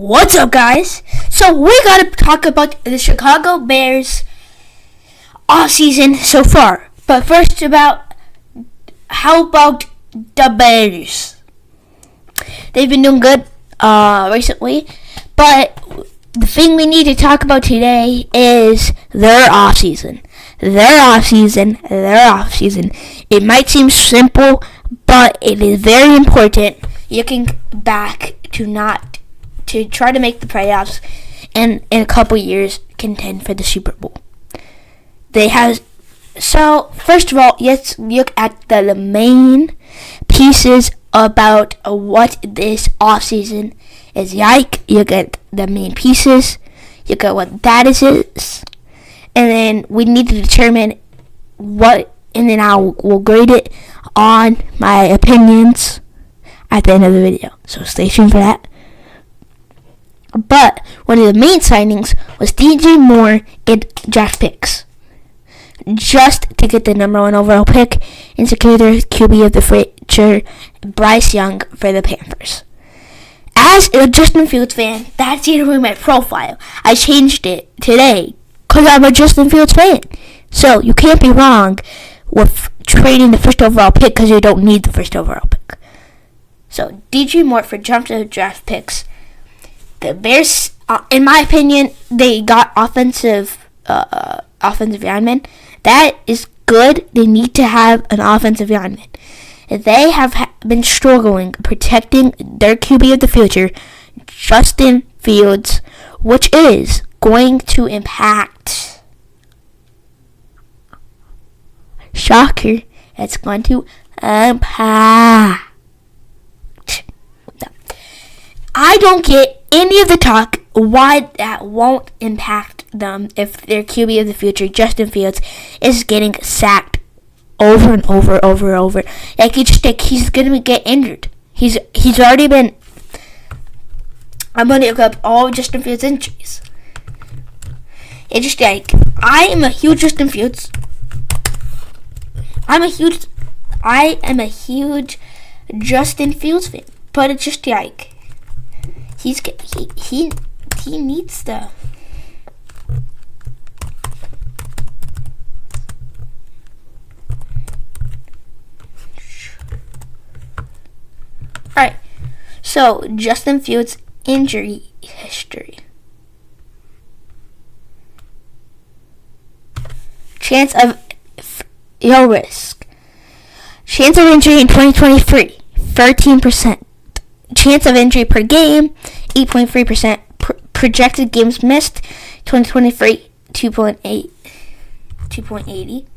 What's up, guys? So we gotta talk about the Chicago Bears offseason so far. But first, how about the Bears? They've been doing good recently, but the thing we need to talk about today is their offseason. It might seem simple, but it is very important. Looking back to try to make the playoffs and in a couple years contend for the Super Bowl. So first of all, let's look at the main pieces about what this offseason is like. You get the main pieces, you get what that is, and then we need to determine what, and then we'll grade it on my opinions at the end of the video. So stay tuned for that. But one of the main signings was DJ Moore in draft picks, just to get the number 1 overall pick and secure their QB of the future, Bryce Young, for the Panthers. As a Justin Fields fan, that's either my profile. I changed it today because I'm a Justin Fields fan. So you can't be wrong with trading the first overall pick because you don't need the first overall pick. So DJ Moore for draft picks. The Bears, in my opinion, they got offensive linemen. That is good. They need to have an offensive lineman. They have been struggling protecting their QB of the future, Justin Fields, which is going to impact. Shocker. It's going to impact. I don't get any of the talk why that won't impact them if their QB of the future, Justin Fields, is getting sacked over and over. Like, you just think he's going to get injured. He's already been. I'm going to look up all Justin Fields' injuries. It's just like, I am a huge Justin Fields. I am a huge Justin Fields fan. But it's just like, he needs to. Alright, so Justin Fields' injury history. Chance of risk. Chance of injury in 2023, 13%. Chance of injury per game, 8.3%. Projected games missed, 2023, 2.80.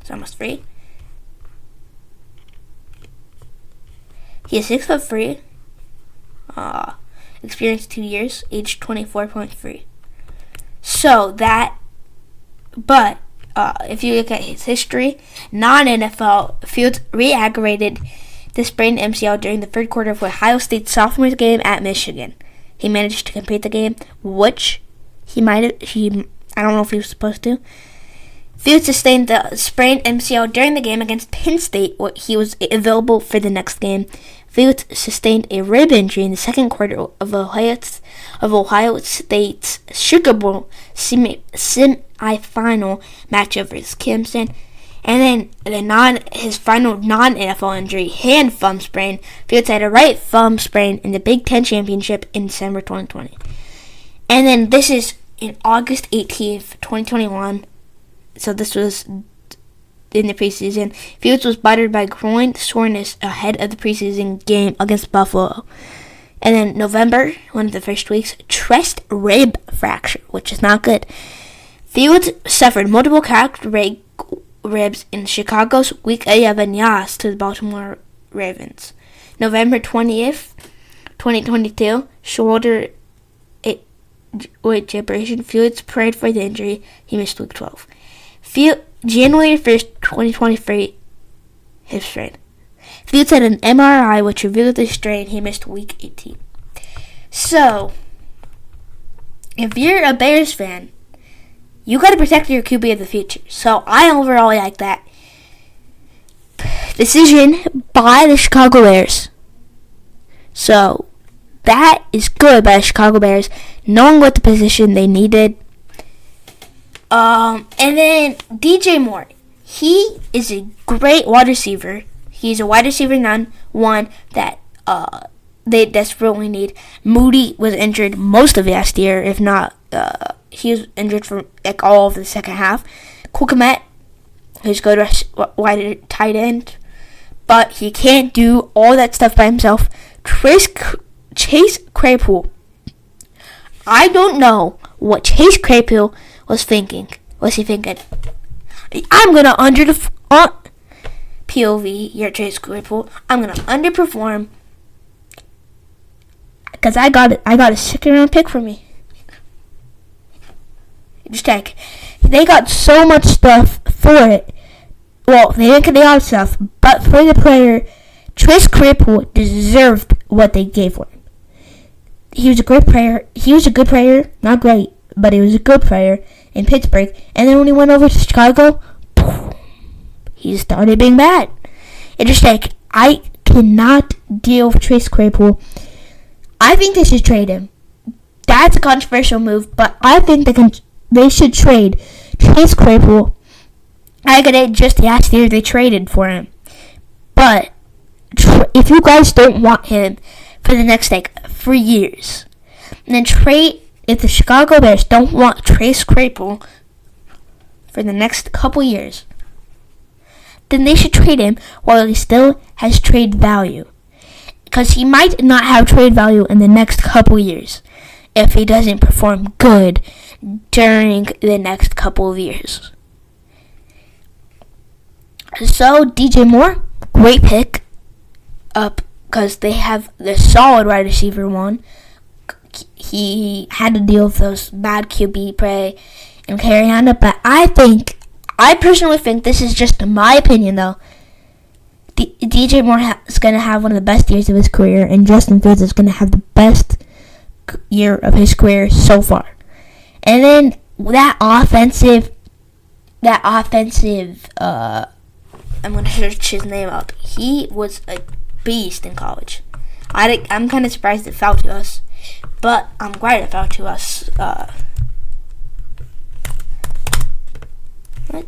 It's almost 3. He is 6'3". Experience 2 years, age 24.3. So that, but if you look at his history, non-NFL, Fields re-aggravated the sprained MCL during the third quarter of Ohio State's sophomore game at Michigan. He managed to complete the game, which I don't know if he was supposed to. Fields sustained the sprained MCL during the game against Penn State, where he was available for the next game. Fields sustained a rib injury in the second quarter of Ohio State's Sugar Bowl semi-final matchup versus Clemson. And then his final non-NFL injury, hand thumb sprain. Fields had a right thumb sprain in the Big Ten Championship in December 2020. And then this is in August 18th, 2021. So this was in the preseason. Fields was battered by groin soreness ahead of the preseason game against Buffalo. And then November, one of the first weeks, chest rib fracture, which is not good. Fields suffered multiple cracked ribs in Chicago's Week 11 loss to the Baltimore Ravens. November 20th, 2022, shoulder abrasion. Fields prayed for the injury. He missed Week 12. January 1st, 2023, hip strain. Fields had an MRI which revealed the strain. He missed Week 18. So, if you're a Bears fan, you got to protect your QB of the future. So I overall like that decision by the Chicago Bears. So that is good by the Chicago Bears, knowing what the position they needed. And then DJ Moore. He is a great wide receiver. He's a wide receiver one that they desperately need. Moody was injured most of last year, if not, he was injured for like all of the second half. Cole Kmet, who's good wide tight end, but he can't do all that stuff by himself. Chase Claypool. I don't know what Chase Claypool was thinking. What's he thinking? I'm gonna POV. You're Chase Claypool. I'm gonna underperform because I got a second round pick for me. Just check. They got so much stuff for it. Well, they didn't get a lot of stuff, but for the player, Chase Claypool deserved what they gave for him. He was a great player. He was a good player, not great, but he was a good player in Pittsburgh. And then when he went over to Chicago, boom, he started being bad. It's just like, I cannot deal with Chase Claypool. I think they should trade him. That's a controversial move, but I think they should trade Chase Claypool. I got it just last year they traded for him. But if you guys don't want him for the next 3 years, then trade. If the Chicago Bears don't want Chase Claypool for the next couple years, then they should trade him while he still has trade value. Because he might not have trade value in the next couple years if he doesn't perform good during the next couple of years. So, DJ Moore, great pick up because they have the solid wide receiver one. He had to deal with those bad QB play and Carolina, but I personally think, this is just my opinion though, DJ Moore is going to have one of the best years of his career, and Justin Fields is going to have the best year of his career so far. And then that offensive, I'm going to search his name up. He was a beast in college. I'm kind of surprised it fell to us, but I'm glad it fell to us. What?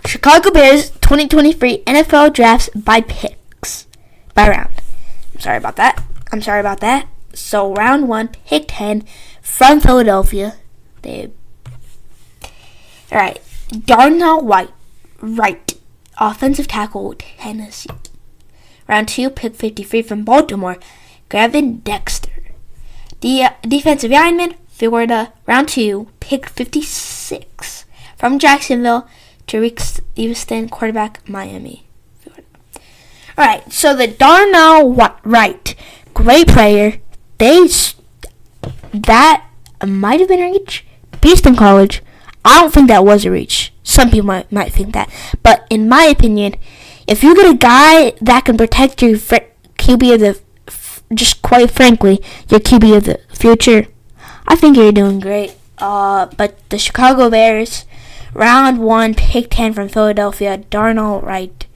Chicago Bears 2023 NFL drafts by picks. By round. I'm sorry about that. So round 1, pick 10 from Philadelphia. Alright. Darnell Wright. Offensive tackle, Tennessee. Round 2, pick 53 from Baltimore. Gavin Dexter. The defensive lineman, Florida. Round 2, pick 56 from Jacksonville. Tariq Stevenson, quarterback, Miami. Alright, so the Darnell Wright, great player. That might have been a reach. Beast in college. I don't think that was a reach. Some people might think that. But in my opinion, if you get a guy that can protect your QB of the, just quite frankly, your QB of the future, I think you're doing great. But the Chicago Bears, round 1, pick 10 from Philadelphia, Darnell Wright.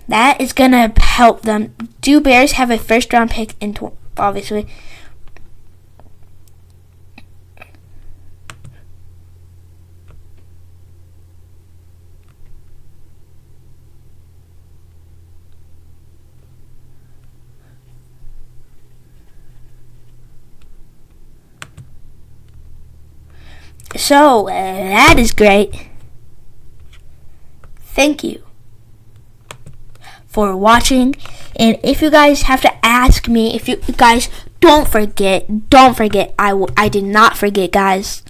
That is going to help them. Do Bears have a first round pick obviously? So, that is great. Thank you. for watching. And if you guys have to ask me, if you guys don't forget, I did not forget, guys,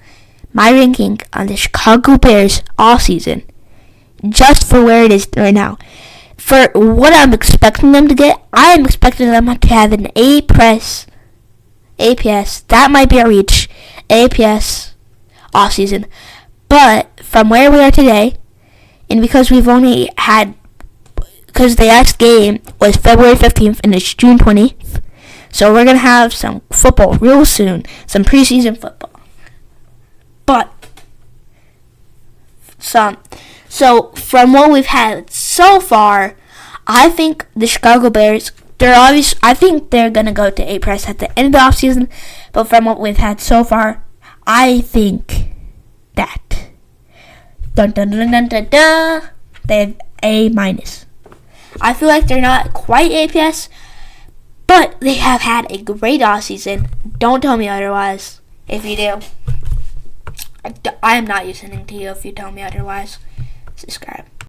my ranking on the Chicago Bears all season, just for where it is right now. For what I'm expecting them to get, I am expecting them to have an APS. That might be a reach. APS all season. But from where we are today, and because we've only had, because the last game was February 15th and it's June 20th, so we're going to have some football real soon, some preseason football. But, so from what we've had so far, I think the Chicago Bears, I think they're going to go to A-Press at the end of the offseason, but from what we've had so far, I think that they have A-. I feel like they're not quite A+, but they have had a great offseason. Don't tell me otherwise. If you do, I am not listening to you if you tell me otherwise. Subscribe.